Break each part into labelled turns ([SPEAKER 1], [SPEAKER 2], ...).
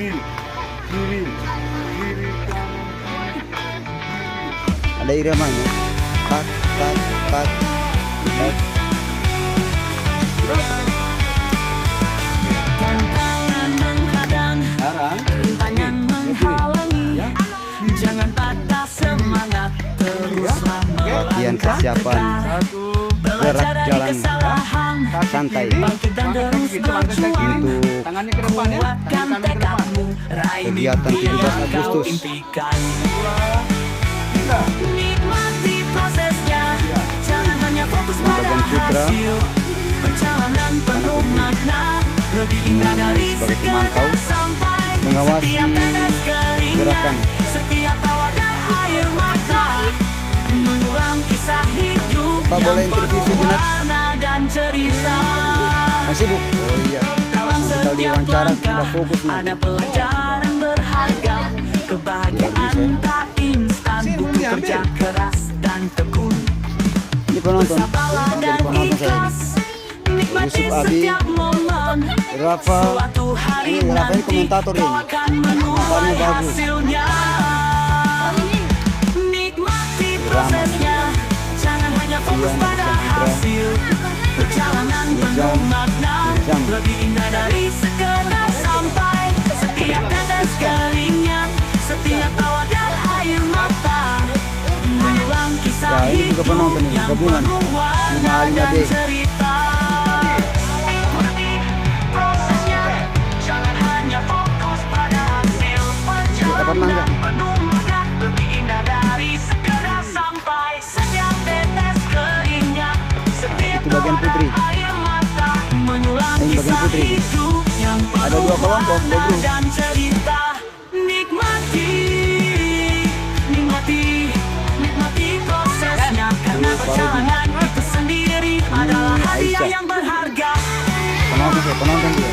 [SPEAKER 1] kiri, kiri, kiri, kanan, kiri.
[SPEAKER 2] Ada iramanya. Tak, tak, tak, tak.
[SPEAKER 3] Tantangan menghadang,
[SPEAKER 1] Sekarang
[SPEAKER 3] rintangan menghalangi. Jangan patah semangat, teruslah
[SPEAKER 2] Latihan
[SPEAKER 3] melangkah
[SPEAKER 2] persiapan
[SPEAKER 3] tegar.
[SPEAKER 1] satu,
[SPEAKER 3] Belajar
[SPEAKER 2] gerak
[SPEAKER 3] dari
[SPEAKER 2] jalan.
[SPEAKER 3] kesalahan,
[SPEAKER 2] Santai.
[SPEAKER 3] bangkit dan terus berjuang.
[SPEAKER 2] Untuk
[SPEAKER 1] tangannya ke depan ya,
[SPEAKER 3] Kuatkan
[SPEAKER 1] tangan kanan ke depan.
[SPEAKER 3] tekadmu, raih
[SPEAKER 2] Kegiatan
[SPEAKER 3] mimpi
[SPEAKER 2] 17
[SPEAKER 3] yang kau
[SPEAKER 2] Agustus.
[SPEAKER 3] impikan.
[SPEAKER 1] Tiga,
[SPEAKER 3] Nikmati prosesnya, jangan hanya fokus pada
[SPEAKER 2] Bagian putra.
[SPEAKER 3] hasil. Perjalanan penuh makna, lebih indah dari
[SPEAKER 2] Sebagai
[SPEAKER 3] sekedar
[SPEAKER 2] pemantau,
[SPEAKER 3] sampai.
[SPEAKER 2] mengawasi
[SPEAKER 3] Setiap tetes keringat,
[SPEAKER 2] gerakan.
[SPEAKER 3] setiap tawa dan air mata, mengulang kisah hidup
[SPEAKER 2] Pak,
[SPEAKER 3] yang
[SPEAKER 2] boleh interview
[SPEAKER 3] penuh
[SPEAKER 2] sejenak?
[SPEAKER 3] warna dan cerita.
[SPEAKER 2] Masih bu? Oh iya.
[SPEAKER 3] Dalam
[SPEAKER 2] Kita
[SPEAKER 3] setiap
[SPEAKER 2] diwawancara,
[SPEAKER 3] langkah
[SPEAKER 2] kita fokus nih.
[SPEAKER 3] ada pelajaran berharga. Kebahagiaan tak instan, butuh kerja keras dan tekun.
[SPEAKER 2] Ini penonton.
[SPEAKER 3] Sabarlah dan
[SPEAKER 2] Jadi penonton saya.
[SPEAKER 3] ikhlas, nikmati
[SPEAKER 2] Yusuf Abi,
[SPEAKER 3] setiap momen.
[SPEAKER 2] Rafa.
[SPEAKER 3] Suatu hari
[SPEAKER 2] Ini Rafa ini
[SPEAKER 3] nanti
[SPEAKER 2] komentator
[SPEAKER 3] kau
[SPEAKER 2] ini.
[SPEAKER 3] akan menuai
[SPEAKER 2] Nampaknya bagus.
[SPEAKER 3] hasilnya. Nikmati prosesnya, jangan hanya fokus
[SPEAKER 2] Iya,
[SPEAKER 3] pada
[SPEAKER 2] Putra.
[SPEAKER 3] hasil. Perjalanan penuh makna,
[SPEAKER 2] Jam.
[SPEAKER 3] lebih indah dari sekedar sampai. Setiap tetes keringat, setiap tawa dan air mata, mengulang kisah
[SPEAKER 2] Ya, ini juga
[SPEAKER 3] hidup
[SPEAKER 2] penonton ini,
[SPEAKER 3] yang
[SPEAKER 2] gabungan.
[SPEAKER 3] penuh warna
[SPEAKER 2] 5A5B.
[SPEAKER 3] dan cerita. Nikmati prosesnya, jangan hanya fokus pada hasil.
[SPEAKER 2] dapat mangga.
[SPEAKER 3] Perjalanan penuh makna, lebih indah dari sekedar sampai. Setiap tetes keringat, setiap
[SPEAKER 2] Itu bagian
[SPEAKER 3] tawa dan
[SPEAKER 2] putri.
[SPEAKER 3] air mata, mengulang
[SPEAKER 2] Ini bagian
[SPEAKER 3] kisah
[SPEAKER 2] putri.
[SPEAKER 3] hidup yang
[SPEAKER 2] Ada
[SPEAKER 3] penuh
[SPEAKER 2] dua kelompok,
[SPEAKER 3] warna
[SPEAKER 2] bro.
[SPEAKER 3] dan cerita. Nikmati, nikmati, nikmati prosesnya, karena perjalanan itu sendiri adalah hadiah
[SPEAKER 2] Aisyah.
[SPEAKER 3] yang berharga.
[SPEAKER 2] Penonton ya, penonton dia.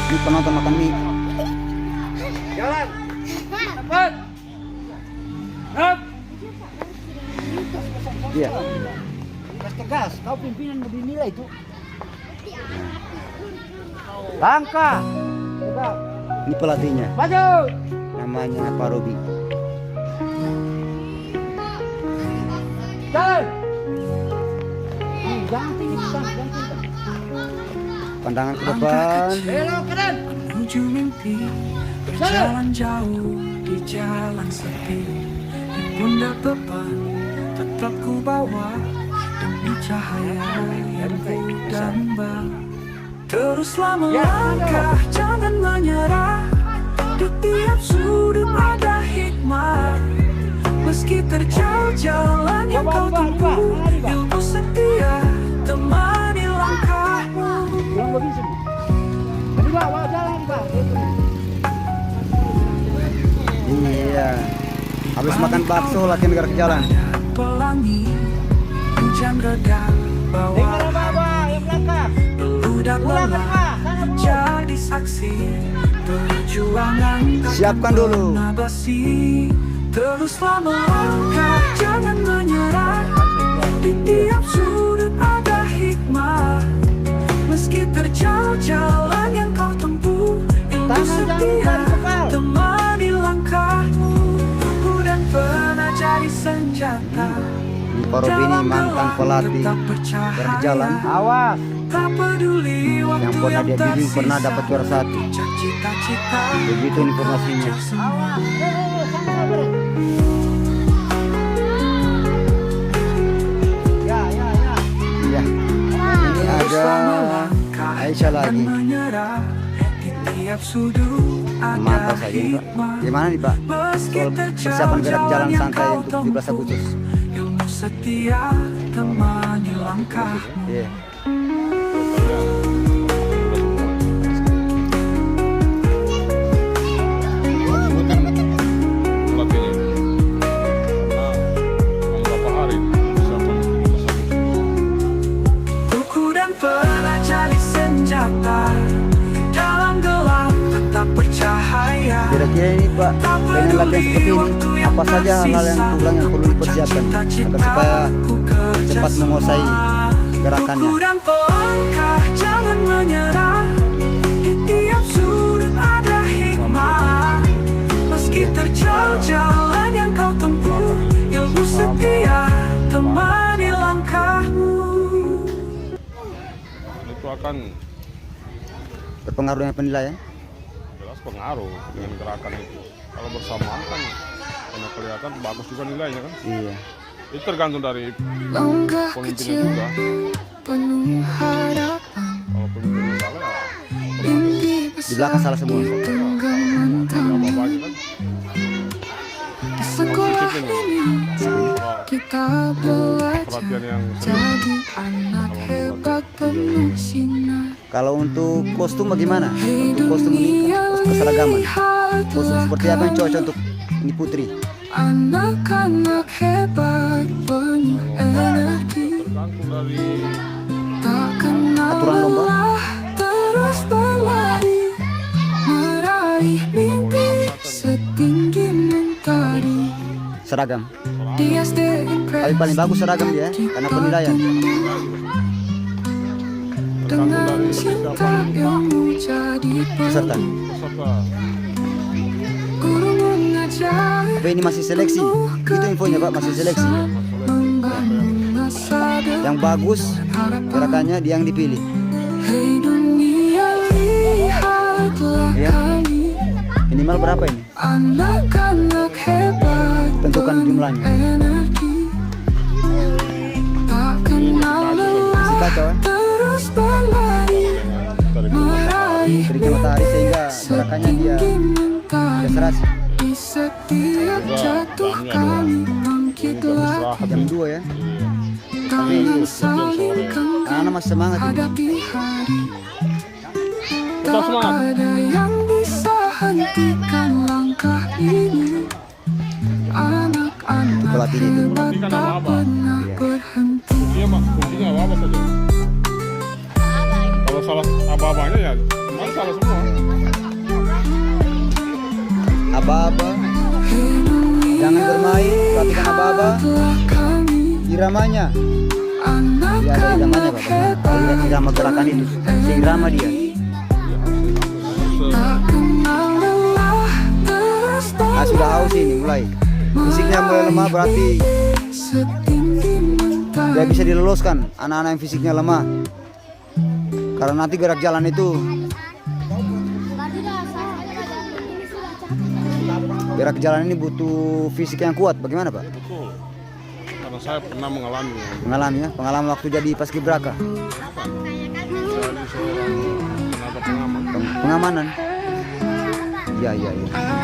[SPEAKER 2] Ini penonton makan mie.
[SPEAKER 1] jalan, cepat, up.
[SPEAKER 2] Iya.
[SPEAKER 1] Tegas, kau pimpinan mau dinilai itu. Langkah, tegak,
[SPEAKER 2] Ini pelatihnya.
[SPEAKER 1] maju.
[SPEAKER 2] Namanya Pak Robi.
[SPEAKER 1] Jalan. Jangan tinggi, jangan tinggi.
[SPEAKER 2] Pandangan ke depan.
[SPEAKER 1] Belok kanan.
[SPEAKER 3] Menuju mimpi, berjalan jauh di jalan sepi. Di pundak depan, tetap ku bawa demi cahaya yang ku damba. Teruslah melangkah, jangan menyerah. Di tiap sudut ada hikmah. Meski terjauh jalan yang kau tempuh, ilmu setia temani langkahmu.
[SPEAKER 1] Yang begitu. Tadi bawa jalan, Pak.
[SPEAKER 2] Iya. Habis makan bakso latihan gerak jalan.
[SPEAKER 3] Pelangi, hujan reda, bawa
[SPEAKER 1] Dengar Bapak yang belakang.
[SPEAKER 3] budak lelah, jadi saksi perjuangan tak
[SPEAKER 2] Siapkan dulu.
[SPEAKER 3] pernah basi. Teruslah melangkah, jangan menyerah. Di tiap sudut ada hikmah. Meski terjauh jalan yang kau tempuh, ilmu
[SPEAKER 1] Tangan jangan
[SPEAKER 3] setia
[SPEAKER 1] dipekal.
[SPEAKER 3] temani langkahmu. Dan pernah jadi senjata.
[SPEAKER 2] Ini Pak Robi ini mantan pelatih gerak jalan.
[SPEAKER 1] Awas.
[SPEAKER 3] Tak peduli waktu
[SPEAKER 2] Yang pernah dia bimbing pernah dapat juara 1.
[SPEAKER 3] Cita-cita
[SPEAKER 2] Begitu informasinya.
[SPEAKER 1] Awas. Santai, Bre. Ya, ya, ya.
[SPEAKER 2] Iya. Ini ada Aisyah lagi. Mantap saja nih, Pak. Gimana nih Pak? Soal persiapan gerak jalan santai untuk 17 Agustus.
[SPEAKER 3] Ilmu setia temani langkah.
[SPEAKER 2] Iya.
[SPEAKER 3] Buku dan pernah jadi senjata. Dalam gelap tetap bercahaya.
[SPEAKER 2] Kira-kira ini Pak, dengan latihan seperti ini, apa saja hal-hal yang kurang yang perlu dipersiapkan agar supaya cepat menguasai gerakannya?
[SPEAKER 3] Buku dan pelangkah, jangan menyerah. Di tiap sudut
[SPEAKER 4] kan
[SPEAKER 2] berpengaruh dengan penilaian.
[SPEAKER 4] jelas pengaruh dengan gerakan itu. Kalau bersamaan kan karena kelihatan bagus juga nilainya kan.
[SPEAKER 2] Iya.
[SPEAKER 4] Itu tergantung dari
[SPEAKER 3] Langkah
[SPEAKER 4] pemimpinnya
[SPEAKER 3] kecil
[SPEAKER 4] juga.
[SPEAKER 3] penuh harapan,
[SPEAKER 4] Kalau pemimpinnya salah ya
[SPEAKER 3] mimpi
[SPEAKER 2] Di belakang salah semua.
[SPEAKER 3] besar di genggaman
[SPEAKER 4] ya
[SPEAKER 3] tangan.
[SPEAKER 4] apa-apa kan.
[SPEAKER 3] Di sekolah ini kita belajar
[SPEAKER 4] Perhatian yang serius.
[SPEAKER 3] jadi anak hebat penuh sinar.
[SPEAKER 2] Kalau untuk kostum bagaimana? Untuk kostum ini keseragaman. Kostum seperti apa yang cocok untuk ini putri?
[SPEAKER 3] Anak-anak hebat penuh energi,
[SPEAKER 4] Tergantung dari
[SPEAKER 3] tak kenal
[SPEAKER 2] Aturan lomba.
[SPEAKER 3] lelah, terus berlari meraih mimpi setinggi mentari.
[SPEAKER 2] Seragam.
[SPEAKER 3] Di SDN
[SPEAKER 2] Tapi paling bagus seragam dia karena penilaian.
[SPEAKER 3] dengan cinta ilmu jadi
[SPEAKER 2] Peserta.
[SPEAKER 4] peserta.
[SPEAKER 3] guru mengajar
[SPEAKER 2] Tapi ini masih seleksi. Itu infonya Pak, masih seleksi.
[SPEAKER 3] membangun masa depan.
[SPEAKER 2] Yang bagus gerakannya dia yang dipilih.
[SPEAKER 3] Hei dunia, lihatlah
[SPEAKER 2] Ya.
[SPEAKER 3] kami,
[SPEAKER 2] Minimal berapa ini?
[SPEAKER 3] anak-anak hebat
[SPEAKER 2] Tentukan jumlahnya.
[SPEAKER 3] energi, tak kenal lelah,
[SPEAKER 2] Si kacau ya.
[SPEAKER 3] terus berlari meraih
[SPEAKER 2] Teriknya matahari sehingga gerakannya dia
[SPEAKER 3] setinggi mentari.
[SPEAKER 2] serasi.
[SPEAKER 3] Di setiap jatuh kami bangkitlah,
[SPEAKER 2] Jam 2 ya.
[SPEAKER 3] tangan saling genggam
[SPEAKER 2] Anak masih semangat ini.
[SPEAKER 3] hadapi hari.
[SPEAKER 4] Tetap
[SPEAKER 3] Tak
[SPEAKER 4] semangat.
[SPEAKER 3] ada yang bisa hentikan langkah ini. Anak-anak
[SPEAKER 2] Pelatih itu.
[SPEAKER 3] hebat
[SPEAKER 4] Perhatikan
[SPEAKER 3] tak
[SPEAKER 4] apa-apa.
[SPEAKER 3] pernah
[SPEAKER 2] Iya.
[SPEAKER 3] berhenti.
[SPEAKER 4] Kuncinya mak, kuncinya apa saja. Kalau salah apa-apanya ya, cuma salah semua.
[SPEAKER 2] Aba-aba. Jangan bermain, perhatikan aba-aba.
[SPEAKER 3] Telah kami,
[SPEAKER 2] Iramanya. Dia ada iramanya Pak. Kalau lihat irama gerakan itu, seirama dia.
[SPEAKER 3] tak kenal lelah, terus
[SPEAKER 2] Ah sudah haus ini mulai. Fisiknya mulai lemah berarti
[SPEAKER 3] setinggi mentari.
[SPEAKER 2] dia bisa diloloskan anak-anak yang fisiknya lemah. Karena nanti gerak jalan itu gerak jalan ini butuh fisik yang kuat. Bagaimana Pak?
[SPEAKER 4] Betul. Karena saya pernah mengalami.
[SPEAKER 2] Pengalaman ya, pengalaman waktu jadi paskibraka,
[SPEAKER 4] Jadi seorang tenaga pengaman.
[SPEAKER 2] pengamanan. Iya iya iya.
[SPEAKER 4] Karena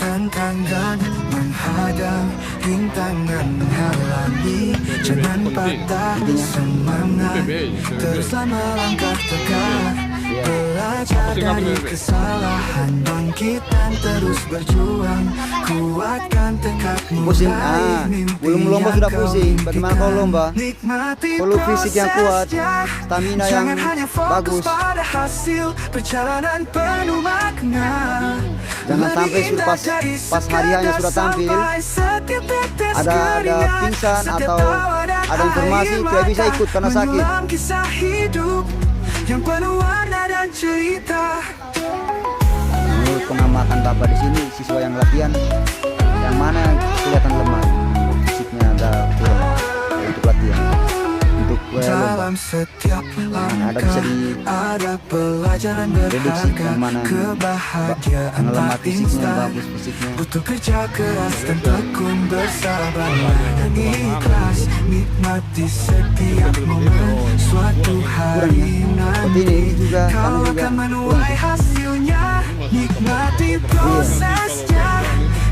[SPEAKER 3] Tantangan menghadang, rintangan menghalangi, jangan patah semangat, teruslah melangkah tegak, belajar dari kesalahan, bangkit dan terus berjuang, kuatkan tekadmu.
[SPEAKER 2] Pusing,
[SPEAKER 3] raih mimpi
[SPEAKER 2] belum lomba
[SPEAKER 3] yang
[SPEAKER 2] sudah
[SPEAKER 3] kau
[SPEAKER 2] pusing. Bagaimana kalau lomba?
[SPEAKER 3] Nikmati
[SPEAKER 2] Perlu fisik yang kuat,
[SPEAKER 3] prosesnya.
[SPEAKER 2] stamina yang
[SPEAKER 3] Jangan hanya fokus
[SPEAKER 2] bagus.
[SPEAKER 3] pada hasil perjalanan penuh makna.
[SPEAKER 2] Jangan sampai
[SPEAKER 3] Lebih
[SPEAKER 2] pas
[SPEAKER 3] indah dari
[SPEAKER 2] hari hanya sudah tampil,
[SPEAKER 3] sampai setiap tetes
[SPEAKER 2] ada
[SPEAKER 3] keringat,
[SPEAKER 2] pingsan
[SPEAKER 3] setiap
[SPEAKER 2] atau
[SPEAKER 3] tawa dan
[SPEAKER 2] ada informasi,
[SPEAKER 3] air
[SPEAKER 2] tidak bisa
[SPEAKER 3] mata,
[SPEAKER 2] ikut karena sakit.
[SPEAKER 3] menyulam kisah hidup yang penuh warna dan cerita.
[SPEAKER 2] Menurut pengamatan Bapak di sini, siswa yang latihan yang mana yang kelihatan lemah, fisiknya agak kurang untuk latihan, untuk lomba.
[SPEAKER 3] Dalam setiap
[SPEAKER 2] Ada bisa
[SPEAKER 3] langkah ada pelajaran
[SPEAKER 2] reduksi
[SPEAKER 3] berharga,
[SPEAKER 2] yang mana
[SPEAKER 3] kebahagiaan
[SPEAKER 2] yang lemah
[SPEAKER 3] tak
[SPEAKER 2] fisiknya,
[SPEAKER 3] instan.
[SPEAKER 2] bagus fisiknya.
[SPEAKER 3] Butuh kerja keras dan tekun bersabar dan ikhlas, nikmati setiap momen suatu
[SPEAKER 2] Kurang
[SPEAKER 3] hari
[SPEAKER 2] ya. Seperti ini juga
[SPEAKER 3] kau
[SPEAKER 2] kamu juga
[SPEAKER 3] akan menuai hasilnya, nikmati prosesnya.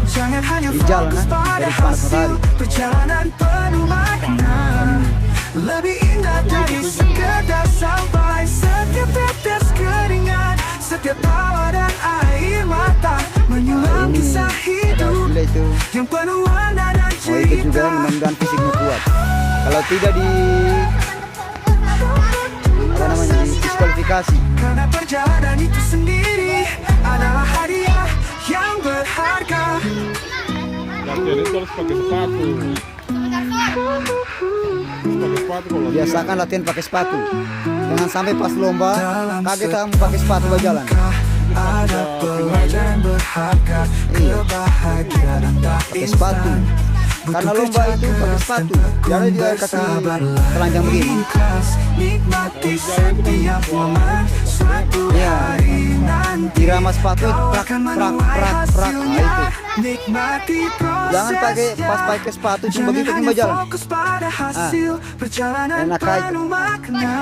[SPEAKER 3] Jangan hanya
[SPEAKER 2] Di jalan,
[SPEAKER 3] fokus pada
[SPEAKER 2] dari panas
[SPEAKER 3] hasil
[SPEAKER 2] matahari.
[SPEAKER 3] perjalanan penuh makna. Lebih indah dari sekedar sampai setiap tetes keringat, setiap tawa dan air mata, menyulam
[SPEAKER 2] Ini
[SPEAKER 3] kisah
[SPEAKER 2] ada
[SPEAKER 3] hidup
[SPEAKER 2] gila itu.
[SPEAKER 3] yang penuh warna dan
[SPEAKER 2] Mau ikut juga,
[SPEAKER 3] cerita.
[SPEAKER 2] mudah-mudahan fisiknya kuat. Kalau tidak di apa namanya diskualifikasi.
[SPEAKER 3] Karena perjalanan itu sendiri adalah hadiah yang berharga.
[SPEAKER 4] latihan itu harus pakai sepatu. Pakai sepatu kalau
[SPEAKER 2] Biasakan latihan pakai sepatu. Jangan sampai pas lomba kaget kamu pakai sepatu berjalan.
[SPEAKER 3] Ada pelajaran berharga,
[SPEAKER 2] Iya.
[SPEAKER 3] kebahagiaan tak
[SPEAKER 2] Pakai sepatu.
[SPEAKER 3] instan.
[SPEAKER 2] Karena lomba itu pakai sepatu. Jadi dia kasih telanjang begini.
[SPEAKER 3] Nikmati setiap momen suatu
[SPEAKER 2] Ya,
[SPEAKER 3] hari nanti.
[SPEAKER 2] irama sepatu itu prak prak prak prak. Nah, itu.
[SPEAKER 3] Nikmati prosesnya.
[SPEAKER 2] Jangan pas pakai sepatu cuma begitu cuma jalan.
[SPEAKER 3] Fokus pada hasil perjalanan
[SPEAKER 2] enak aja.
[SPEAKER 3] penuh makna.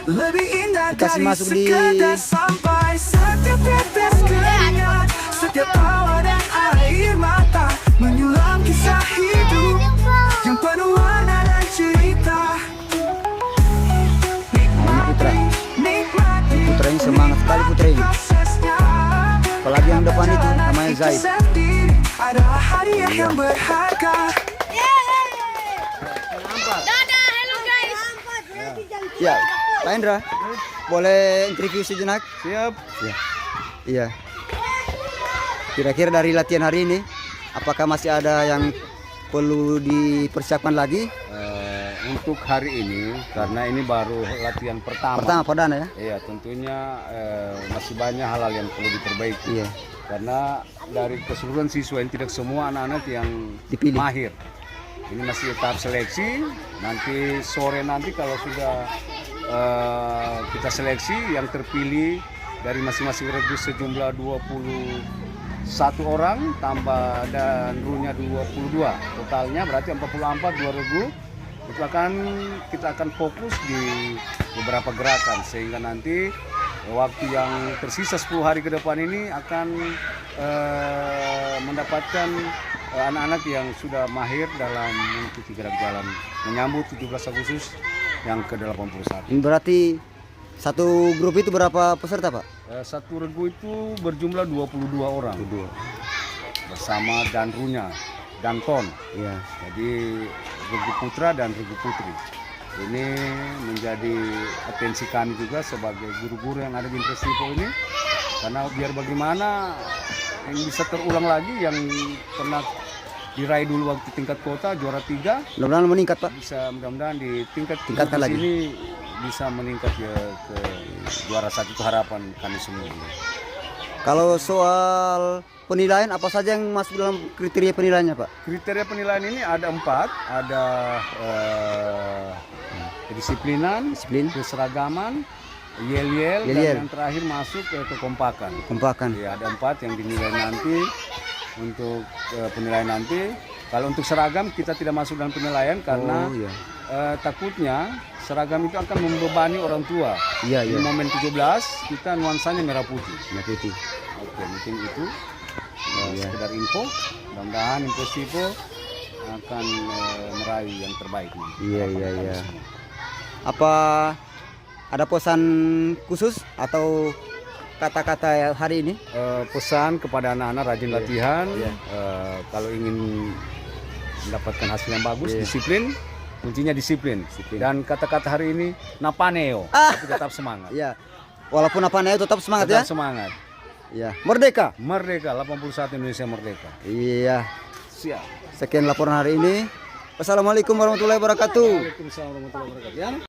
[SPEAKER 3] Lebih indah
[SPEAKER 2] Dikasih
[SPEAKER 3] dari
[SPEAKER 2] masuk di
[SPEAKER 3] sekadar sampai setiap tetes keringat, setiap tawa dan air mata menyulam kisah hidup yang penuh warna dan cerita.
[SPEAKER 2] Nah, ini Putra.
[SPEAKER 3] Nikmati
[SPEAKER 2] Putra ini semangat sekali Putra ini.
[SPEAKER 3] prosesnya.
[SPEAKER 2] Apalagi yang depan itu namanya Zaid.
[SPEAKER 3] Sendiri adalah hadiah yang berharga.
[SPEAKER 2] Ya, Pak Indra, boleh interview sejenak?
[SPEAKER 4] Siap.
[SPEAKER 2] Ya. Iya. Kira-kira dari latihan hari ini, apakah masih ada yang perlu dipersiapkan lagi?
[SPEAKER 5] Untuk hari ini, karena ini baru latihan pertama.
[SPEAKER 2] Pertama perdana ya?
[SPEAKER 5] Iya, tentunya masih banyak hal-hal yang perlu diperbaiki.
[SPEAKER 2] Iya.
[SPEAKER 5] Karena dari keseluruhan siswa yang tidak semua anak-anak yang
[SPEAKER 2] Dipilih.
[SPEAKER 5] mahir. Ini masih tahap seleksi. Nanti sore nanti kalau sudah kita seleksi yang terpilih dari masing-masing regu sejumlah 21 orang tambah dan runya 22. Totalnya berarti 44 2 regu. Kita akan fokus di beberapa gerakan sehingga nanti waktu yang tersisa 10 hari ke depan ini akan mendapatkan anak-anak yang sudah mahir dalam mengikuti gerak jalan menyambut 17 Agustus yang ke-81.
[SPEAKER 2] Ini berarti satu grup itu berapa peserta Pak?
[SPEAKER 5] Satu regu itu berjumlah 22 orang bersama danrunya, danton.
[SPEAKER 2] Iya.
[SPEAKER 5] Jadi regu putra dan regu putri. Ini menjadi atensi kami juga sebagai guru-guru yang ada di Intresipo ini, karena biar bagaimana yang bisa terulang lagi yang pernah diraih dulu waktu tingkat kota juara 3
[SPEAKER 2] Mudah-mudahan meningkat Pak.
[SPEAKER 5] bisa mudah-mudahan di
[SPEAKER 2] Tingkatkan lagi.
[SPEAKER 5] ini bisa meningkat ya ke juara 1 itu harapan kami semua.
[SPEAKER 2] Kalau soal penilaian apa saja yang masuk dalam kriteria penilaiannya Pak?
[SPEAKER 5] Kriteria penilaian ini ada 4, ada kedisiplinan,
[SPEAKER 2] Disiplin,
[SPEAKER 5] keseragaman, yel-yel, dan
[SPEAKER 2] Yel-yel.
[SPEAKER 5] yang terakhir masuk ke kekompakan.
[SPEAKER 2] kompakan.
[SPEAKER 5] Ya, ada 4 yang dinilai nanti untuk penilaian nanti. Kalau untuk seragam kita tidak masuk dalam penilaian karena
[SPEAKER 2] Oh, iya.
[SPEAKER 5] takutnya seragam itu akan membebani orang tua.
[SPEAKER 2] Iya,
[SPEAKER 5] Di
[SPEAKER 2] iya.
[SPEAKER 5] momen 17 kita nuansanya merah putih.
[SPEAKER 2] Merah putih.
[SPEAKER 5] Oke, mungkin itu
[SPEAKER 2] Iya.
[SPEAKER 5] sekedar info. Mudah-mudahan Intresipo akan meraih yang terbaik nih.
[SPEAKER 2] Iya,
[SPEAKER 5] Harapan
[SPEAKER 2] iya,
[SPEAKER 5] kami
[SPEAKER 2] iya.
[SPEAKER 5] semua.
[SPEAKER 2] Apa ada pesan khusus atau kata-kata hari ini?
[SPEAKER 5] Pesan kepada anak-anak rajin latihan,
[SPEAKER 2] Iya.
[SPEAKER 5] kalau ingin mendapatkan hasil yang bagus,
[SPEAKER 2] Iya.
[SPEAKER 5] disiplin, kuncinya disiplin. Dan kata-kata hari ini napaneo, tapi tetap semangat.
[SPEAKER 2] Ya, walaupun apa namanya tetap semangat ya.
[SPEAKER 5] Tetap semangat.
[SPEAKER 2] Ya, merdeka.
[SPEAKER 5] Merdeka, 81 Indonesia merdeka.
[SPEAKER 2] Iya.
[SPEAKER 5] Siap.
[SPEAKER 2] Sekian laporan hari ini. Wassalamualaikum warahmatullahi wabarakatuh.
[SPEAKER 5] Waalaikumsalam warahmatullahi wabarakatuh. Ya.